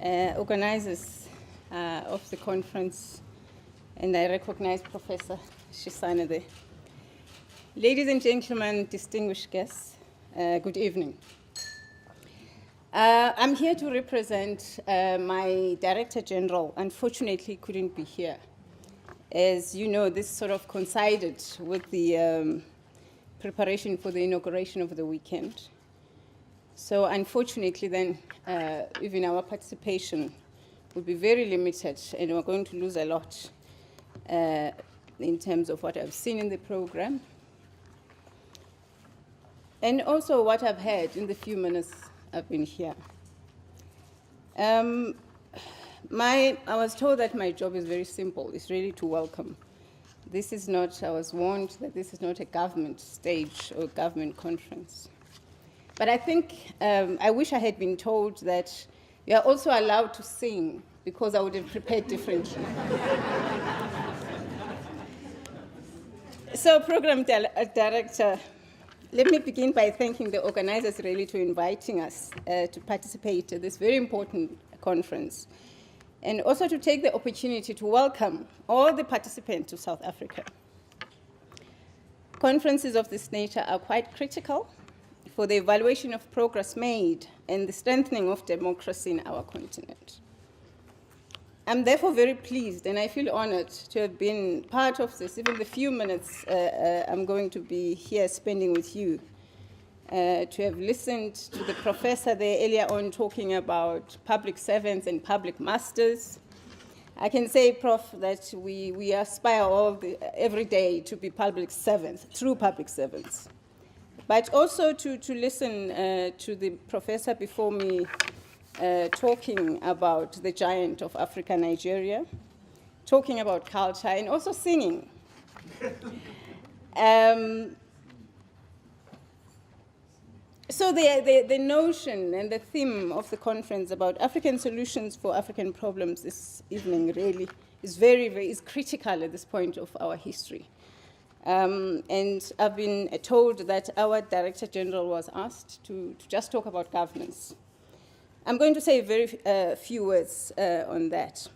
organizers of the conference, and I recognize Professor Shisana there. Ladies and gentlemen, distinguished guests, good evening. I'm here to represent my Director General. Unfortunately, couldn't be here. As you know, this sort of coincided with the preparation for the inauguration of the weekend. So unfortunately then, even our participation will be very limited, and we're going to lose a lot in terms of what I've seen in the program, and also what I've heard in the few minutes I've been here. I was told that my job is very simple. It's really to welcome. This is not, I was warned that this is not a government stage or government conference. But I think, I wish I had been told that you are also allowed to sing, because I would have prepared differently. So, Program Director, let me begin by thanking the organizers really for inviting us to participate in this very important conference, and also to take the opportunity to welcome all the participants to South Africa. Conferences of this nature are quite critical for the evaluation of progress made and the strengthening of democracy in our continent. I'm therefore very pleased, and I feel honored to have been part of this, even the few minutes I'm going to be here spending with you, to have listened to the professor there earlier on talking about public servants and public masters. I can say, Prof, that we aspire every day to be public servants, true public servants. But also to listen to the professor before me talking about the giant of Africa, Nigeria, talking about culture, and also singing. So the notion and the theme of the conference about African solutions for African problems this evening really is critical at this point of our history. And I've been told that our Director General was asked to just talk about governance. I'm going to say very few words on that.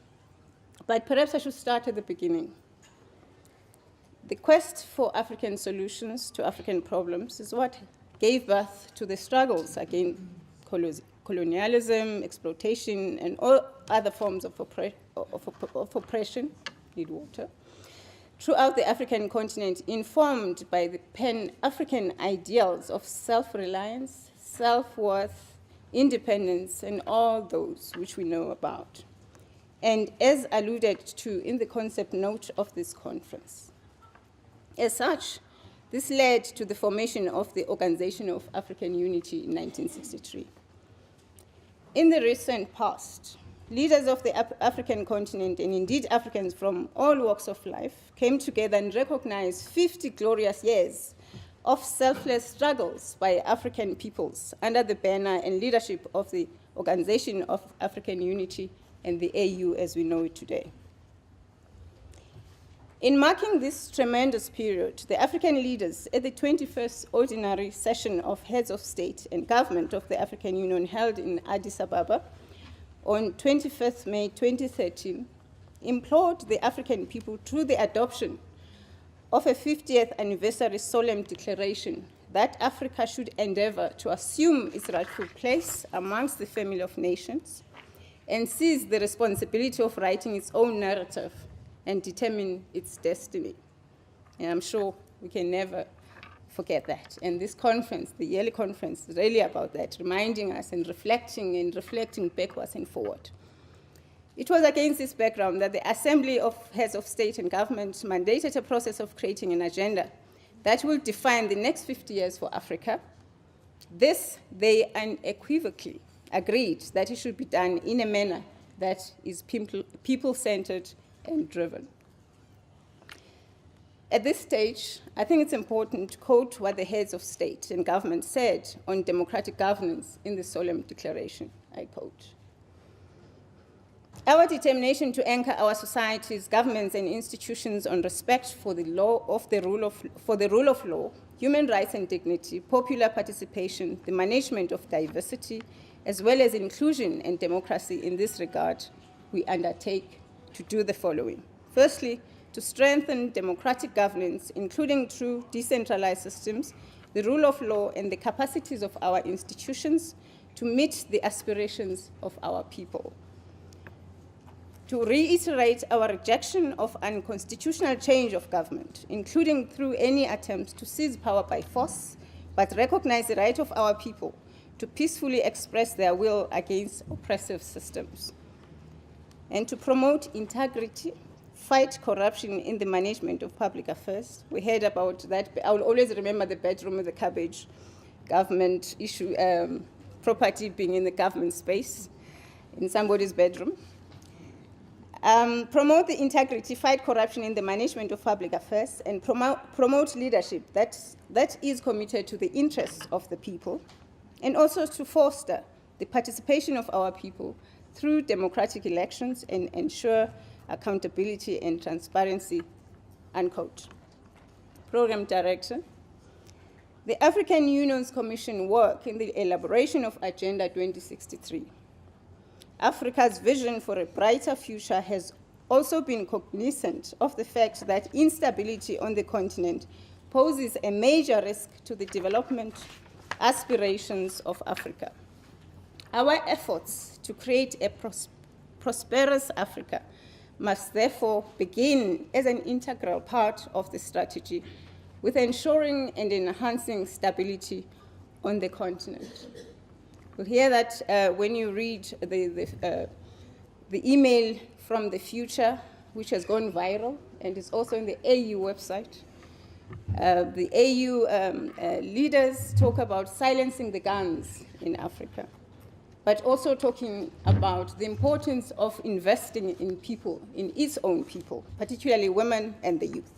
But perhaps I should start at the beginning. The quest for African solutions to African problems is what gave birth to the struggles against colonialism, exploitation, and all other forms of oppression, need water, throughout the African continent, informed by the Pan-African ideals of self-reliance, self-worth, independence, and all those which we know about, and as alluded to in the concept note of this conference. As such, this led to the formation of the Organization of African Unity in 1963. In the recent past, leaders of the African continent, and indeed Africans from all walks of life, came together and recognized 50 glorious years of selfless struggles by African peoples under the banner and leadership of the Organization of African Unity and the AU as we know it today. In marking this tremendous period, the African leaders at the 21st Ordinary Session of Heads of State and Government of the African Union held in Addis Ababa on 25th May 2013, implored the African people through the adoption of a 50th anniversary solemn declaration that Africa should endeavor to assume its rightful place amongst the family of nations and seize the responsibility of writing its own narrative and determine its destiny. And I'm sure we can never forget that. And this conference, the yearly conference, is really about that, reminding us and reflecting backwards and forward. It was against this background that the Assembly of Heads of State and Government mandated a process of creating an agenda that will define the next 50 years for Africa. This, they unequivocally agreed that it should be done in a manner that is people-centered and driven. At this stage, I think it's important to quote what the heads of state and government said on democratic governance in the solemn declaration. I quote, Our determination to anchor our societies, governments, and institutions on respect for the rule of law, human rights and dignity, popular participation, the management of diversity, as well as inclusion and democracy in this regard, we undertake to do the following. Firstly, to strengthen democratic governance, including through decentralized systems, the rule of law, and the capacities of our institutions to meet the aspirations of our people. To reiterate our rejection of unconstitutional change of government, including through any attempts to seize power by force, but recognize the right of our people to peacefully express their will against oppressive systems. And to promote integrity, fight corruption in the management of public affairs. We heard about that. I will always remember the bedroom with the cabbage, government issue, property being in the government space, in somebody's bedroom. Promote the integrity, fight corruption in the management of public affairs, and promote leadership that is committed to the interests of the people, and also to foster the participation of our people through democratic elections and ensure accountability and transparency, unquote. Program Director. The African Union's Commission work in the elaboration of Agenda 2063. Africa's vision for a brighter future has also been cognizant of the fact that instability on the continent poses a major risk to the development aspirations of Africa. Our efforts to create a prosperous Africa must therefore begin as an integral part of the strategy with ensuring and enhancing stability on the continent. You'll hear that when you read the email from the future, which has gone viral and is also on the AU website. The AU leaders talk about silencing the guns in Africa, but also talking about the importance of investing in people, in its own people, particularly women and the youth.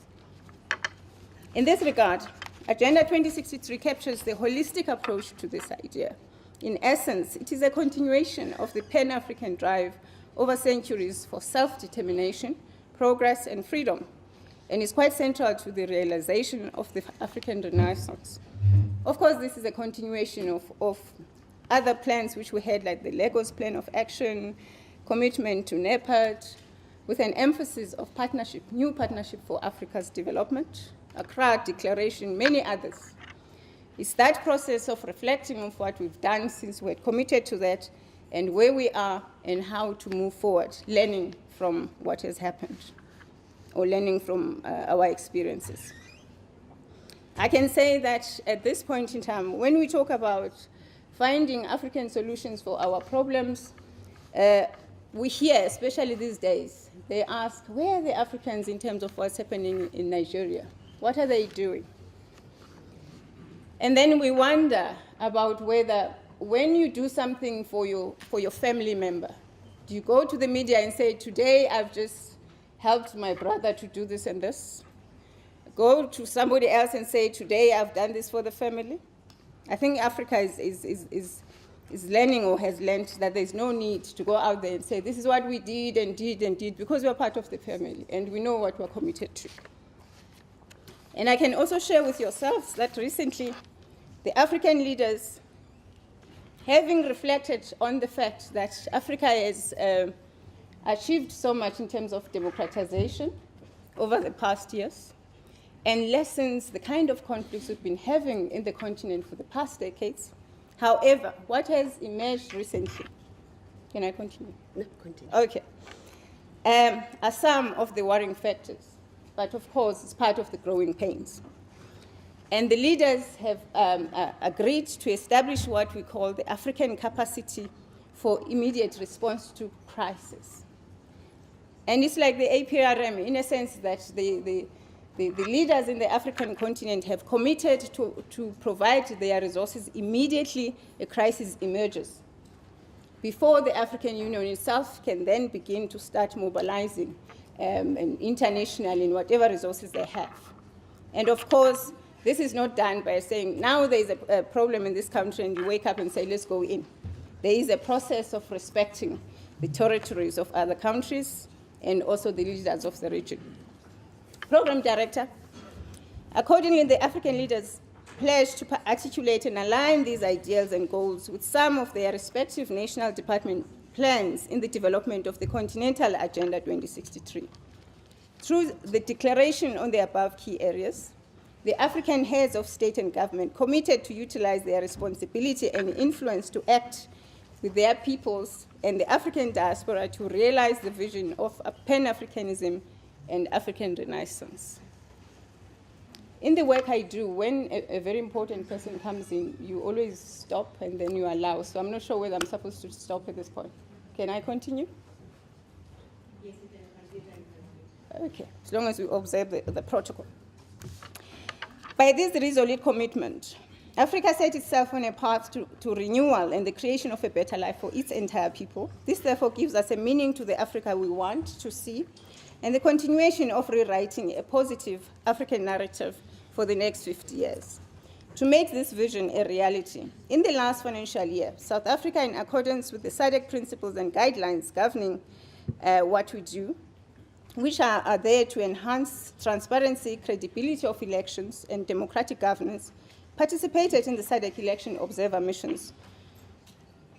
In this regard, Agenda 2063 captures the holistic approach to this idea. In essence, it is a continuation of the Pan-African drive over centuries for self-determination, progress, and freedom, and is quite central to the realization of the African Renaissance. Of course, this is a continuation of other plans which we had, like the Lagos Plan of Action, commitment to NEPAD, with an emphasis of partnership, new partnership for Africa's development, Accra Declaration, many others. It's that process of reflecting on what we've done since we're committed to that and where we are and how to move forward, learning from what has happened or learning from our experiences. I can say that at this point in time, when we talk about finding African solutions for our problems, we hear, especially these days, they ask, where are the Africans in terms of what's happening in Nigeria? What are they doing? And then we wonder about whether, when you do something for your family member, do you go to the media and say, today I've just helped my brother to do this and this? Go to somebody else and say, today I've done this for the family? I think Africa is learning or has learned that there's no need to go out there and say, this is what we did and did and did, because we're part of the family and we know what we're committed to. And I can also share with yourselves that recently the African leaders, having reflected on the fact that Africa has achieved so much in terms of democratization over the past years, and lessens the kind of conflicts we've been having in the continent for the past decades. However, what has emerged recently, can I continue? No, continue. Okay, are some of the worrying factors, but of course, it's part of the growing pains. And the leaders have agreed to establish what we call the African capacity for immediate response to crisis. And it's like the APRM, in a sense, that the leaders in the African continent have committed to provide their resources immediately a crisis emerges, before the African Union itself can then begin to start mobilizing internationally in whatever resources they have. And of course, this is not done by saying, now there's a problem in this country and you wake up and say, let's go in. There is a process of respecting the territories of other countries, and also the leaders of the region. Program Director, accordingly, the African leaders pledged to articulate and align these ideals and goals with some of their respective national department plans in the development of the Continental Agenda 2063. Through the declaration on the above key areas, the African heads of state and government committed to utilize their responsibility and influence to act with their peoples and the African diaspora to realize the vision of Pan-Africanism and African Renaissance. In the work I do, when a very important person comes in, you always stop and then you allow. So I'm not sure whether I'm supposed to stop at this point. Can I continue? Yes, you can. Okay, as long as we observe the protocol. By this resolute commitment, Africa set itself on a path to renewal and the creation of a better life for its entire people. This therefore gives us a meaning to the Africa we want to see and the continuation of rewriting a positive African narrative for the next 50 years. To make this vision a reality, in the last financial year, South Africa, in accordance with the SADC principles and guidelines governing what we do, which are there to enhance transparency, credibility of elections, and democratic governance, participated in the SADC election observer missions,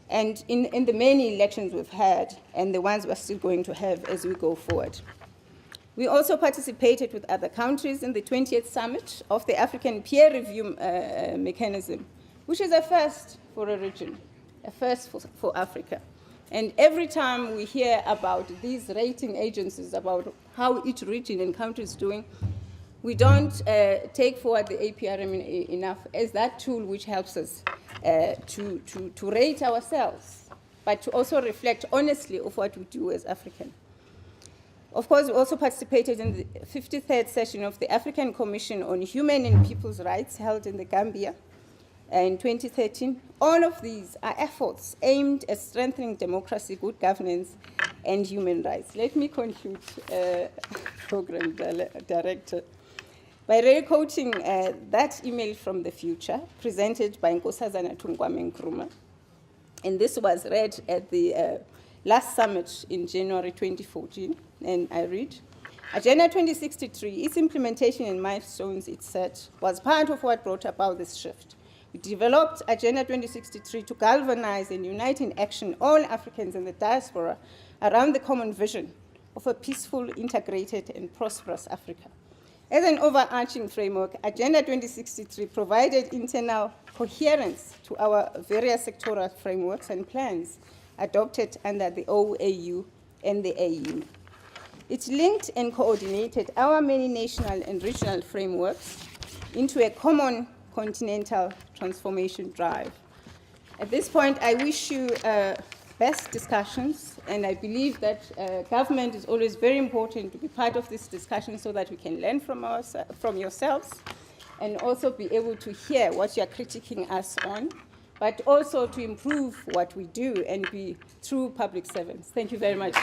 and in the many elections we've had, and the ones we're still going to have as we go forward. We also participated with other countries in the 20th Summit of the African Peer Review Mechanism, which is a first for a region, a first for Africa. And every time we hear about these rating agencies, about how each region and country is doing, we don't take forward the APRM enough as that tool which helps us to rate ourselves, but to also reflect honestly of what we do as African. Of course, we also participated in the 53rd session of the African Commission on Human and People's Rights held in the Gambia in 2013. All of these are efforts aimed at strengthening democracy, good governance, and human rights. Let me conclude, Program Director, by re-quoting that email from the future presented by Nkosazana Tungwame Nkrumah. And this was read at the last summit in January 2014. And I read, Agenda 2063, its implementation and milestones it set, was part of what brought about this shift. We developed Agenda 2063 to galvanize and unite in action all Africans in the diaspora around the common vision of a peaceful, integrated, and prosperous Africa. As an overarching framework, Agenda 2063 provided internal coherence to our various sectoral frameworks and plans adopted under the OAU and the AU. It linked and coordinated our many national and regional frameworks into a common continental transformation drive. At this point, I wish you best discussions, and I believe that government is always very important to be part of this discussion so that we can learn from yourselves and also be able to hear what you're critiquing us on, but also to improve what we do and be true public servants. Thank you very much.